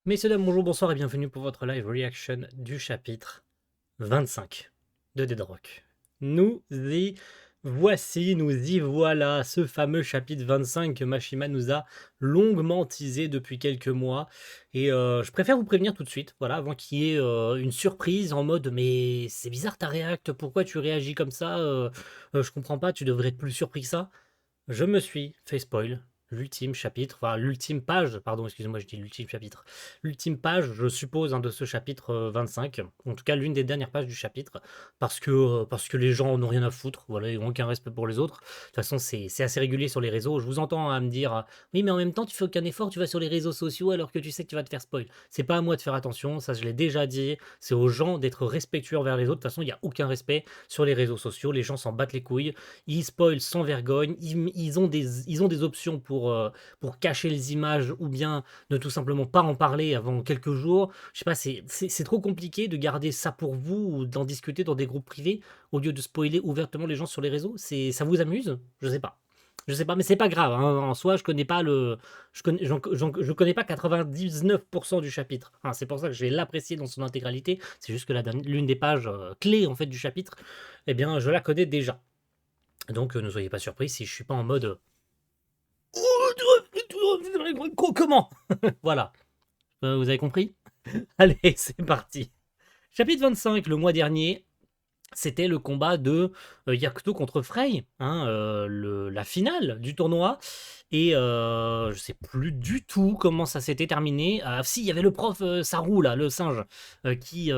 Messieurs, dames, bonjour, bonsoir et bienvenue pour votre live reaction du chapitre 25 de Dead Rock. Nous y voici, nous y voilà, ce fameux chapitre 25 que Mashima nous a longuement teasé depuis quelques mois. Et je préfère vous prévenir tout de suite, voilà, avant qu'il y ait une surprise en mode mais c'est bizarre ta réact, pourquoi tu réagis comme ça, je comprends pas, tu devrais être plus surpris que ça. Je me suis fait spoil l'ultime chapitre, enfin l'ultime page, pardon, excusez-moi, je dis l'ultime chapitre. L'ultime page, je suppose, de ce chapitre 25, en tout cas l'une des dernières pages du chapitre, parce que les gens n'ont rien à foutre, voilà, ils n'ont aucun respect pour les autres. De toute façon, c'est assez régulier sur les réseaux. Je vous entends à me dire, oui, mais en même temps, tu fais aucun effort, tu vas sur les réseaux sociaux alors que tu sais que tu vas te faire spoil. C'est pas à moi de faire attention, ça je l'ai déjà dit, c'est aux gens d'être respectueux envers les autres. De toute façon, il n'y a aucun respect sur les réseaux sociaux, les gens s'en battent les couilles. Ils spoilent sans vergogne, ils ont des options pour cacher les images ou bien ne tout simplement pas en parler avant quelques jours. Je sais pas, c'est trop compliqué de garder ça pour vous ou d'en discuter dans des groupes privés au lieu de spoiler ouvertement les gens sur les réseaux. Ça vous amuse? Je sais pas. Je sais pas, mais c'est pas grave, hein. En soi, je connais pas je connais pas 99% du chapitre, hein. C'est pour ça que je vais l'apprécier dans son intégralité. C'est juste que l'une des pages clés en fait du chapitre, eh bien, je la connais déjà. Donc, ne soyez pas surpris si je suis pas en mode comment. Voilà. Vous avez compris. Allez, c'est parti. Chapitre 25, le mois dernier, c'était le combat de Yakuto contre Frey, hein, la finale du tournoi. Et je sais plus du tout comment ça s'était terminé. Si, il y avait le prof Saru, là, le singe, qui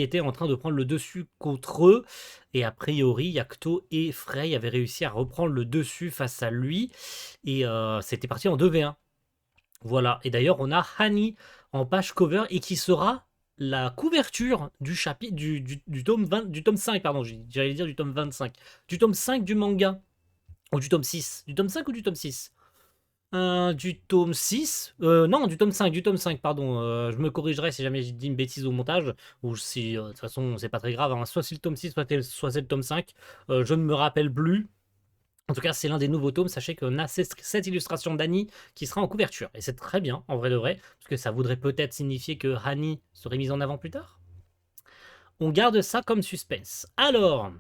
était en train de prendre le dessus contre eux. Et a priori, Yakuto et Frey avaient réussi à reprendre le dessus face à lui. Et c'était parti en 2v1. Voilà. Et d'ailleurs, on a Hani en page cover et qui sera la couverture du chapitre du tome 20, du tome 5, pardon, j'allais dire du tome 25. Du tome 5 du manga. Ou du tome 6. Du tome 5 ou du tome 6? Du tome 6. Non, du tome 5, pardon. Je me corrigerai si jamais j'ai dit une bêtise au montage. Ou si, de toute façon, c'est pas très grave, hein. Soit c'est le tome 6, soit c'est le tome 5. Je ne me rappelle plus. En tout cas, c'est l'un des nouveaux tomes. Sachez qu'on a cette illustration d'Annie qui sera en couverture. Et c'est très bien, en vrai de vrai, parce que ça voudrait peut-être signifier que Annie serait mise en avant plus tard. On garde ça comme suspense. Alors,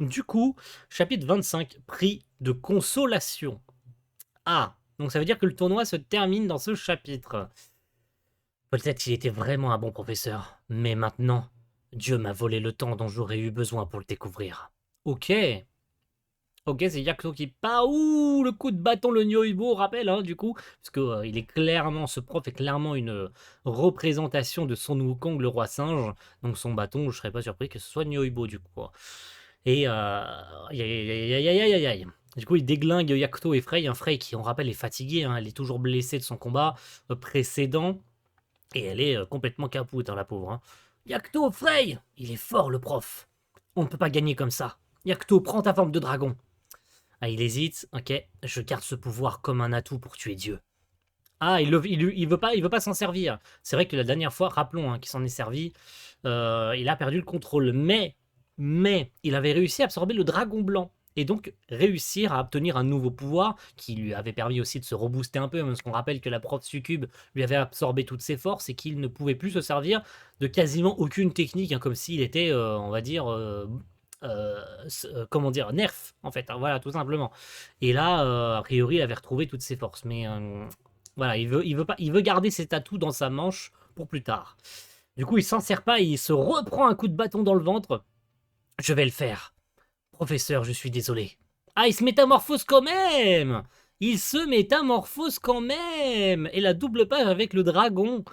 du coup, chapitre 25, prix de consolation. Ah, donc ça veut dire que le tournoi se termine dans ce chapitre. Peut-être qu'il était vraiment un bon professeur, mais maintenant, Dieu m'a volé le temps dont j'aurais eu besoin pour le découvrir. Ok, ok, c'est Yakuto qui part. Ouh, le coup de bâton, le Nyoibo, rappelle, hein, du coup, parce que il est clairement, ce prof est clairement une représentation de Son Wukong, le roi singe. Donc son bâton, je serais pas surpris que ce soit Nyoibo, du coup, quoi. Et aïe, aïe, aïe, aïe, aïe, aïe, aïe. Du coup, il déglingue Yakuto et Frey. Un Frey qui, on rappelle, est fatigué, hein, elle est toujours blessée de son combat précédent. Et elle est complètement capoute, hein, la pauvre, hein. Yakuto, Frey! Il est fort, le prof. On ne peut pas gagner comme ça. Yakuto, prends ta forme de dragon. Ah, il hésite. Ok, je garde ce pouvoir comme un atout pour tuer Dieu. Ah, il veut pas s'en servir. C'est vrai que la dernière fois, rappelons, hein, qu'il s'en est servi, il a perdu le contrôle. Mais, il avait réussi à absorber le dragon blanc. Et donc réussir à obtenir un nouveau pouvoir qui lui avait permis aussi de se rebooster un peu, parce qu'on rappelle que la prof Succube lui avait absorbé toutes ses forces et qu'il ne pouvait plus se servir de quasiment aucune technique, hein, comme s'il était, on va dire, comment dire, nerf, en fait, hein, voilà, tout simplement. Et là, a priori, il avait retrouvé toutes ses forces. Mais voilà, il veut garder ses atouts dans sa manche pour plus tard. Du coup, il s'en sert pas et il se reprend un coup de bâton dans le ventre. Je vais le faire. Professeur, je suis désolé. Ah, il se métamorphose quand même. Il se métamorphose quand même. Et la double page avec le dragon.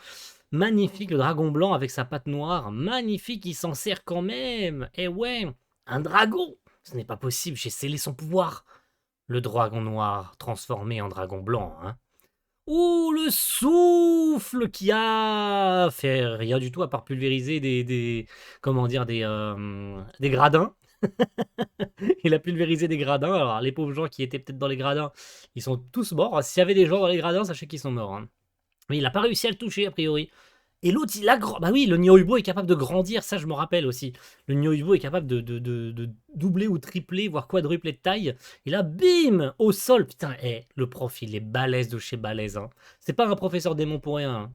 Magnifique, le dragon blanc avec sa patte noire. Magnifique, il s'en sert quand même. Eh ouais, un dragon. Ce n'est pas possible, j'ai scellé son pouvoir. Le dragon noir transformé en dragon blanc, hein. Ouh, le souffle qui a fait rien du tout à part pulvériser comment dire, des gradins. Il a pulvérisé des gradins. Alors, les pauvres gens qui étaient peut-être dans les gradins, ils sont tous morts. S'il y avait des gens dans les gradins, sachez qu'ils sont morts, hein. Mais il n'a pas réussi à le toucher, a priori. Et l'autre, il a grand. Bah oui, le Nyoibo est capable de grandir, ça je me rappelle aussi. Le Nyoibo est capable de doubler ou tripler, voire quadrupler de taille. Et là, bim, au sol. Putain, le prof, il est balèze de chez balèze. Hein. C'est pas un professeur démon pour rien. Hein.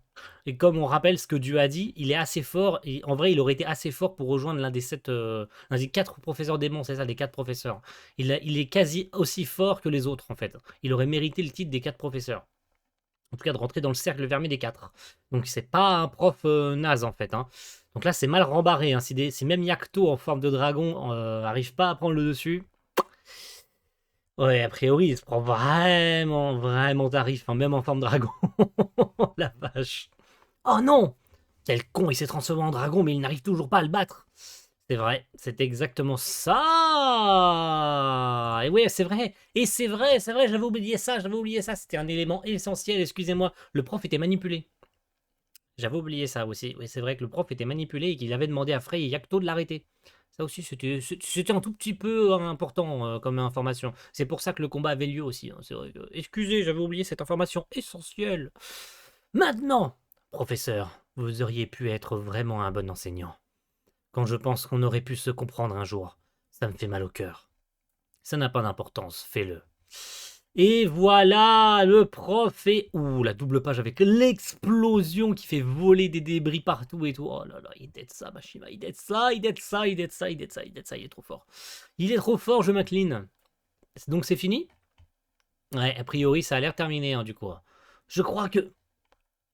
Et comme on rappelle ce que Dieu a dit, il est assez fort. Et en vrai, il aurait été assez fort pour rejoindre l'un des 7, l'un des 4 professeurs démons, c'est ça, les 4 professeurs. Il est quasi aussi fort que les autres, en fait. Il aurait mérité le titre des 4 professeurs. En tout cas, de rentrer dans le cercle fermé des 4. Donc, c'est pas un prof naze, en fait. Hein. Donc là, c'est mal rembarré. Hein. Si même Yakto, en forme de dragon, arrive pas à prendre le dessus, ouais, a priori, il se prend vraiment, vraiment tarif. Hein, même en forme de dragon. La vache. Oh non! Quel con, il s'est transformé en dragon, mais il n'arrive toujours pas à le battre. C'est vrai, c'est exactement ça. Et oui, c'est vrai. Et c'est vrai, j'avais oublié ça. C'était un élément essentiel, excusez-moi. Le prof était manipulé. J'avais oublié ça aussi. Oui, c'est vrai que le prof était manipulé et qu'il avait demandé à Frey et Yakto de l'arrêter. Ça aussi, c'était un tout petit peu important comme information. C'est pour ça que le combat avait lieu aussi. Hein. C'est vrai excusez, j'avais oublié cette information essentielle. Maintenant, professeur, vous auriez pu être vraiment un bon enseignant. Quand je pense qu'on aurait pu se comprendre un jour, ça me fait mal au cœur. Ça n'a pas d'importance, fais-le. Et voilà, le prof est... Ouh, la double page avec l'explosion qui fait voler des débris partout et tout. Oh là là, il dead ça, Mashima, il dead ça, il dead ça, il dead ça, il dead ça, il dead ça, il est trop fort. Il est trop fort, je m'incline. Donc c'est fini? Ouais, a priori, ça a l'air terminé, hein, du coup. Je crois que...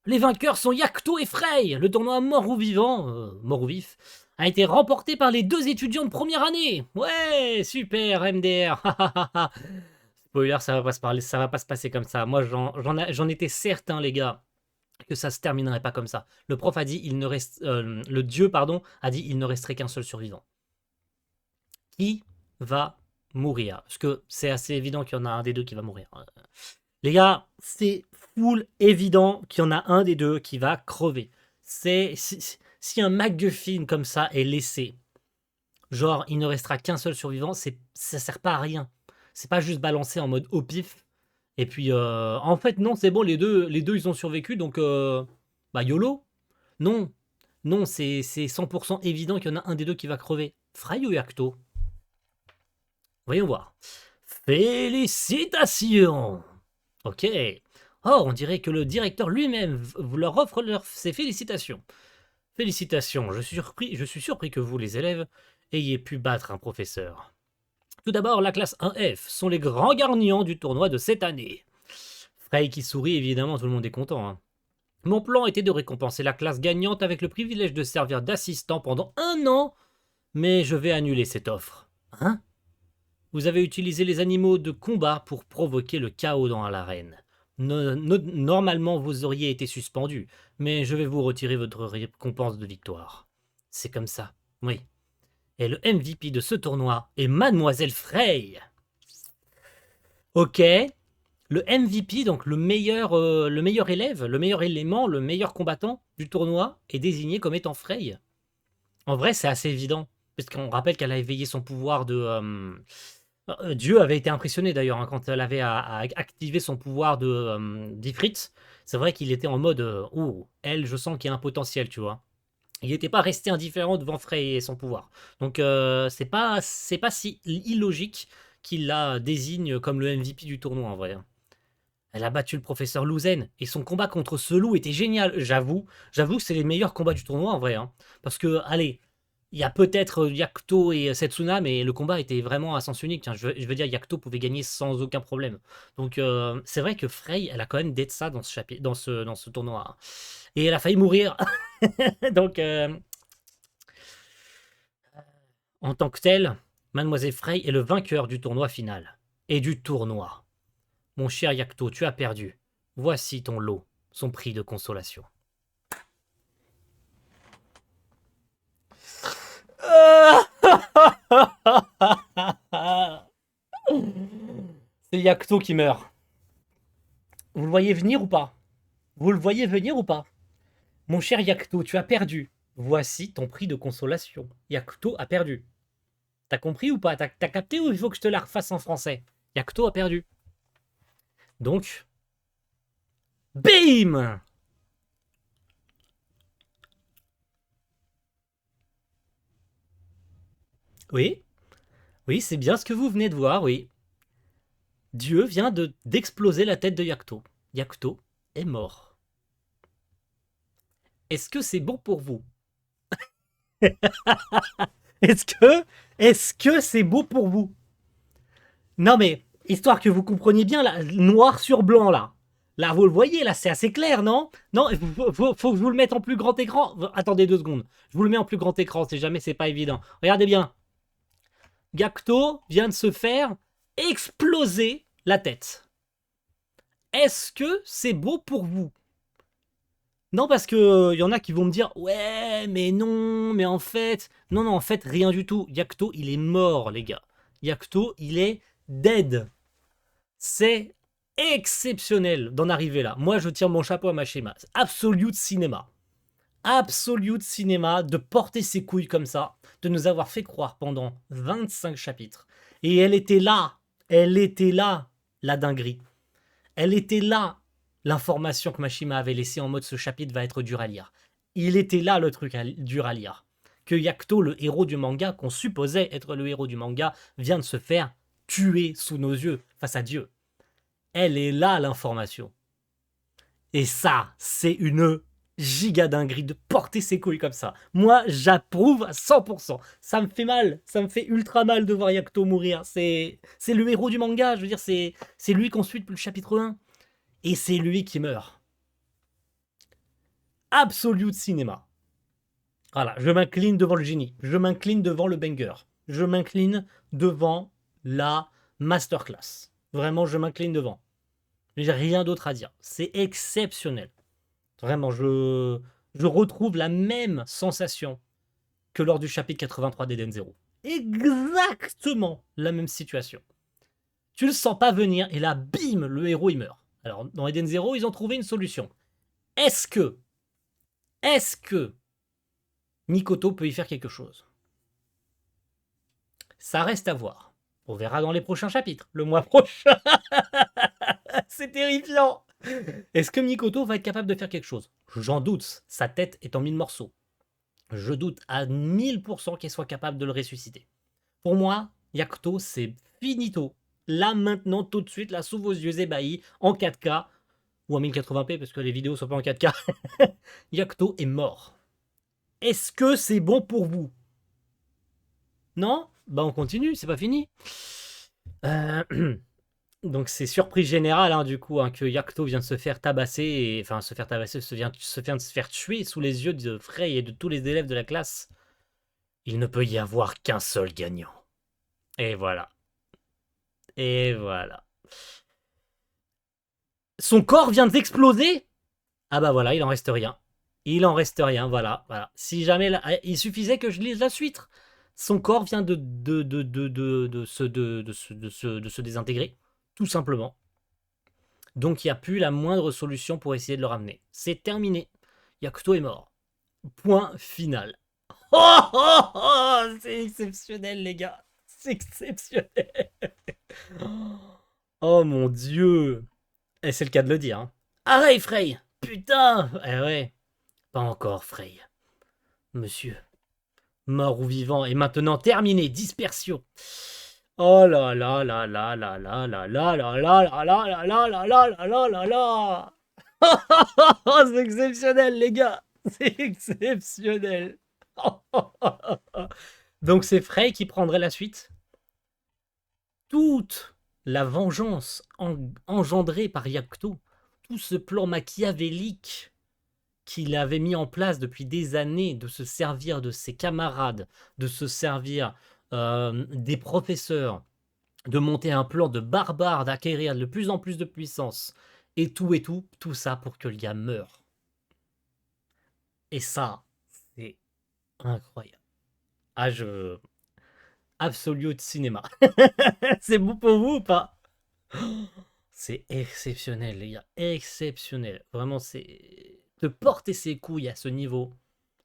Les vainqueurs sont Yakto et Frey. Le tournoi mort ou vivant, mort ou vif, a été remporté par les 2 étudiants de première année. Ouais, super, MDR. Spoiler, ça va pas se passer comme ça. Moi, j'en étais certain, les gars, que ça se terminerait pas comme ça. Le prof a dit, le dieu, pardon, a dit, il ne resterait qu'un seul survivant. Qui va mourir? Parce que c'est assez évident qu'il y en a un des deux qui va mourir. Les gars, c'est full évident qu'il y en a un des deux qui va crever. Si un MacGuffin comme ça est laissé, genre il ne restera qu'un seul survivant, ça sert pas à rien. C'est pas juste balancé en mode au pif. Et puis en fait non, c'est bon, les deux ils ont survécu donc bah YOLO. Non, non, c'est 100% évident qu'il y en a un des deux qui va crever. Frey ou Yakto? Voyons voir. Félicitations. Ok. Oh, on dirait que le directeur lui-même leur offre ses félicitations. Félicitations, je suis surpris que vous, les élèves, ayez pu battre un professeur. Tout d'abord, la classe 1F sont les grands gagnants du tournoi de cette année. Frey qui sourit, évidemment, tout le monde est content. Hein. Mon plan était de récompenser la classe gagnante avec le privilège de servir d'assistant pendant 1 an, mais je vais annuler cette offre. Hein? Vous avez utilisé les animaux de combat pour provoquer le chaos dans l'arène. Normalement, vous auriez été suspendu, mais je vais vous retirer votre récompense de victoire. C'est comme ça, oui. Et le MVP de ce tournoi est Mademoiselle Frey. Ok. Le MVP, donc le meilleur élève, le meilleur élément, le meilleur combattant du tournoi, est désigné comme étant Frey. En vrai, c'est assez évident, parce qu'on rappelle qu'elle a éveillé son pouvoir de... Dieu avait été impressionné d'ailleurs hein, quand elle avait à activer son pouvoir d'Ifrit. C'est vrai qu'il était en mode oh, elle, je sens qu'il y a un potentiel, tu vois. Il n'était pas resté indifférent devant Frey et son pouvoir. Donc c'est pas si illogique qu'il la désigne comme le MVP du tournoi en vrai. Hein. Elle a battu le professeur Louzen et son combat contre ce loup était génial. J'avoue que c'est les meilleurs combats du tournoi en vrai. Hein. Parce que allez, il y a peut-être Yakuto et Setsuna, mais le combat était vraiment à sens unique. Hein. Je veux dire, Yakuto pouvait gagner sans aucun problème. Donc c'est vrai que Frey, elle a quand même d'être ça dans ce chapitre, dans ce tournoi. Hein. Et elle a failli mourir. Donc en tant que telle, Mademoiselle Frey est le vainqueur du tournoi final. Et du tournoi. Mon cher Yakuto, tu as perdu. Voici ton lot, son prix de consolation. C'est Yakuto qui meurt. Vous le voyez venir ou pas? Vous le voyez venir ou pas? Mon cher Yakuto, tu as perdu. Voici ton prix de consolation. Yakuto a perdu. T'as compris ou pas? T'as capté ou il faut que je te la refasse en français? Yakuto a perdu. Donc, BIM! Oui, oui, c'est bien ce que vous venez de voir, oui. Dieu vient d'exploser la tête de Yakuto. Yakuto est mort. Est-ce que c'est bon pour vous? Est-ce que, est-ce que c'est beau pour vous? Non mais, histoire que vous compreniez bien, là, noir sur blanc, là. Là, vous le voyez, là, c'est assez clair, non? Non, faut que je vous le mette en plus grand écran. Attendez 2 secondes. Je vous le mets en plus grand écran, si jamais c'est pas évident. Regardez bien. Gacto vient de se faire exploser la tête. Est-ce que c'est beau pour vous? Non, parce que y en a qui vont me dire ouais, mais non, mais en fait, non, non, en fait, rien du tout. Yakuto, il est mort, les gars. Yakuto, il est dead. C'est exceptionnel d'en arriver là. Moi, je tire mon chapeau à Mashima. Absolute cinéma. Absolute cinéma de porter ses couilles comme ça, de nous avoir fait croire pendant 25 chapitres. Et elle était là, la dinguerie. Elle était là, l'information que Mashima avait laissée en mode ce chapitre va être dur à lire. Il était là le truc dur à lire. Que Yakuto, le héros du manga, qu'on supposait être le héros du manga, vient de se faire tuer sous nos yeux, face à Dieu. Elle est là l'information. Et ça, c'est une giga dinguerie de porter ses couilles comme ça. Moi, j'approuve à 100%. Ça me fait mal, ça me fait ultra mal de voir Yakuto mourir. C'est le héros du manga, je veux dire, c'est lui qu'on suit depuis le chapitre 1. Et c'est lui qui meurt. Absolute cinéma. Voilà, je m'incline devant le génie. Je m'incline devant le banger. Je m'incline devant la masterclass. Vraiment, je m'incline devant. J'ai rien d'autre à dire. C'est exceptionnel. Vraiment, je retrouve la même sensation que lors du chapitre 83 d'Eden Zero. Exactement la même situation. Tu le sens pas venir et là, bim, le héros il meurt. Alors, dans Eden Zero, ils ont trouvé une solution. Est-ce que Mikoto peut y faire quelque chose? Ça reste à voir. On verra dans les prochains chapitres, le mois prochain. C'est terrifiant. Est-ce que Mikoto va être capable de faire quelque chose? J'en doute. Sa tête est en 1000 morceaux. Je doute à 1000% qu'il soit capable de le ressusciter. Pour moi, Yakuto, c'est finito. Là, maintenant, tout de suite, là, sous vos yeux ébahis, en 4K, ou en 1080p, parce que les vidéos sont pas en 4K, Yakuto est mort. Est-ce que c'est bon pour vous? Non? Bah on continue, c'est pas fini. Donc c'est surprise générale, hein, du coup, hein, que Yakuto vient de se faire tabasser, enfin se faire tabasser, vient de se faire tuer sous les yeux de Frey et de tous les élèves de la classe. Il ne peut y avoir qu'un seul gagnant. Et voilà. Et voilà. Son corps vient d'exploser? Ah bah voilà, il en reste rien. Il en reste rien, voilà. Voilà. Si jamais... il suffisait que je lise la suite. Son corps vient de se désintégrer, tout simplement. Donc il n'y a plus la moindre solution pour essayer de le ramener. C'est terminé. Yakuto est mort. Point final. Oh, oh, oh, c'est exceptionnel, les gars. C'est exceptionnel. Oh mon dieu. Et c'est le cas de le dire. Hein. Arrête, Frey. Putain. Eh ouais. Pas encore, Frey. Monsieur. Mort ou vivant. Et maintenant terminé. Dispersion. Oh là là là là là là là là là là là là là là là là là là là. C'est exceptionnel, les gars. C'est exceptionnel. Donc c'est Frey qui prendrait la suite. Toute la vengeance engendrée par Yakuto, tout ce plan machiavélique qu'il avait mis en place depuis des années, de se servir de ses camarades, de se servir des professeurs, de monter un plan de barbare, d'acquérir de plus en plus de puissance, et tout ça pour que le gars meure. Et ça, c'est incroyable. Ah, Absolute cinéma. C'est bon pour vous ou pas? C'est exceptionnel, les gars. Exceptionnel. Vraiment, c'est... De porter ses couilles à ce niveau,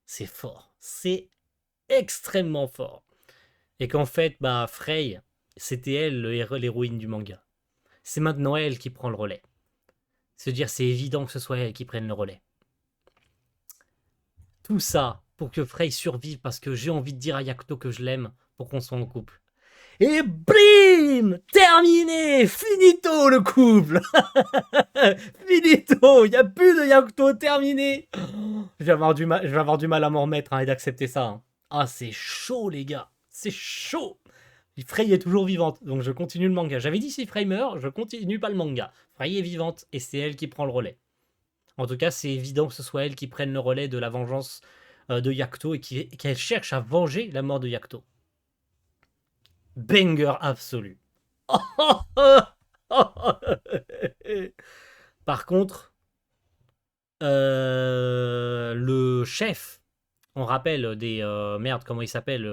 c'est fort. C'est extrêmement fort. Et qu'en fait, bah, Frey, c'était elle l'héroïne du manga. C'est maintenant elle qui prend le relais. Se dire, c'est évident que ce soit elle qui prenne le relais. Tout ça pour que Frey survive parce que j'ai envie de dire à Yakuto que je l'aime pour qu'on soit en couple. Et blim! Terminé! Finito le couple! Finito! Il n'y a plus de Yakuto, terminé! Je vais avoir du mal à m'en remettre et d'accepter ça. Hein. Ah, c'est chaud, les gars! C'est chaud! Frey est toujours vivante, donc je continue le manga. J'avais dit si Frey meurt, je continue pas le manga. Frey est vivante et c'est elle qui prend le relais. En tout cas, c'est évident que ce soit elle qui prenne le relais de la vengeance de Yakuto et qu'elle cherche à venger la mort de Yakuto. Banger absolu. Par contre, le chef, on rappelle des merde, comment il s'appelle,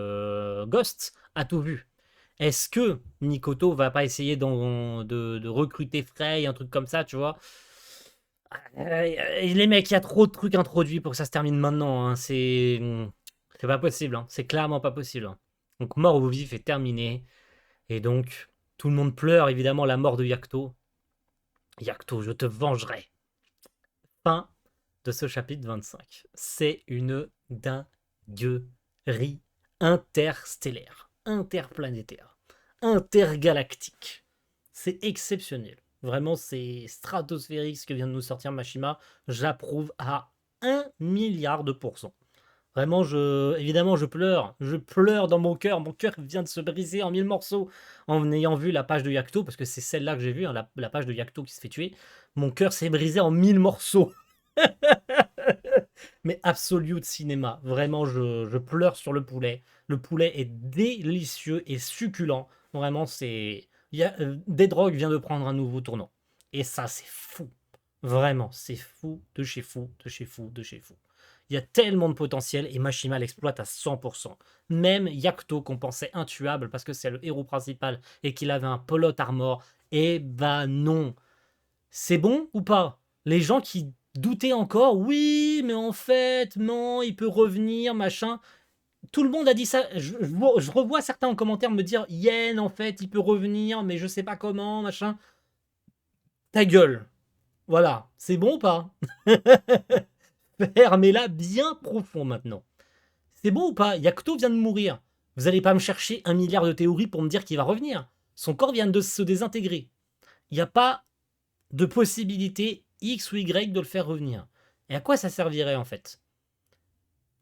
Ghost, a tout vu. Est-ce que Mikoto va pas essayer de recruter Frey, un truc comme ça, tu vois? Les mecs, il y a trop de trucs introduits pour que ça se termine maintenant. Hein. C'est pas possible. Hein. C'est clairement pas possible. Hein. Donc, mort ou vif est terminé. Et donc, tout le monde pleure évidemment la mort de Yakuto. Yakuto, je te vengerai. Fin de ce chapitre 25. C'est une dinguerie interstellaire, interplanétaire, intergalactique. C'est exceptionnel. Vraiment, c'est stratosphérique ce que vient de nous sortir Mashima. J'approuve à 1 milliard de pourcents. Vraiment, évidemment, je pleure. Je pleure dans mon cœur. Mon cœur vient de se briser en 1000 morceaux en ayant vu la page de Yakuto, parce que c'est celle-là que j'ai vue, hein, la page de Yakuto qui se fait tuer. Mon cœur s'est brisé en 1000 morceaux. Mais absolu de cinéma. Vraiment, je pleure sur le poulet. Le poulet est délicieux et succulent. Vraiment, c'est... Dead Rock vient de prendre un nouveau tournant. Et ça, c'est fou. Vraiment, c'est fou de chez fou, de chez fou, de chez fou. Il y a tellement de potentiel et Mashima l'exploite à 100%. Même Yakuto, qu'on pensait intuable parce que c'est le héros principal et qu'il avait un plot armor, eh ben non. C'est bon ou pas? Les gens qui doutaient encore, oui, mais en fait, non, il peut revenir, machin. Tout le monde a dit ça. Je revois certains en commentaire me dire, Yen, en fait, il peut revenir, mais je sais pas comment, machin. Ta gueule. Voilà. C'est bon ou pas? Fermez-la bien profond maintenant. C'est bon ou pas? Yakuto vient de mourir. Vous n'allez pas me chercher 1 milliard de théories pour me dire qu'il va revenir. Son corps vient de se désintégrer. Il n'y a pas de possibilité X ou Y de le faire revenir. Et à quoi ça servirait en fait?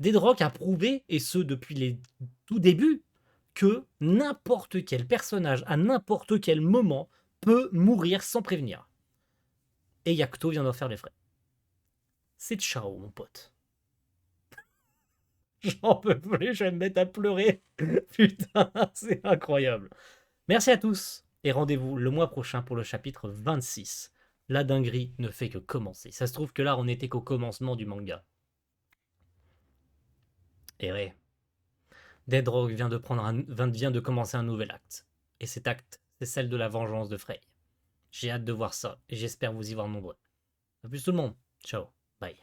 Dead Rock a prouvé, et ce depuis les tout débuts, que n'importe quel personnage à n'importe quel moment peut mourir sans prévenir. Et Yakuto vient d'en faire les frais. C'est ciao mon pote. J'en peux plus, je vais me mettre à pleurer. Putain, c'est incroyable. Merci à tous et rendez-vous le mois prochain pour le chapitre 26. La dinguerie ne fait que commencer. Ça se trouve que là, on n'était qu'au commencement du manga. Et ouais, Dead Rock vient de commencer un nouvel acte. Et cet acte, c'est celle de la vengeance de Frey. J'ai hâte de voir ça et j'espère vous y voir nombreux. A plus tout le monde. Ciao. Bye.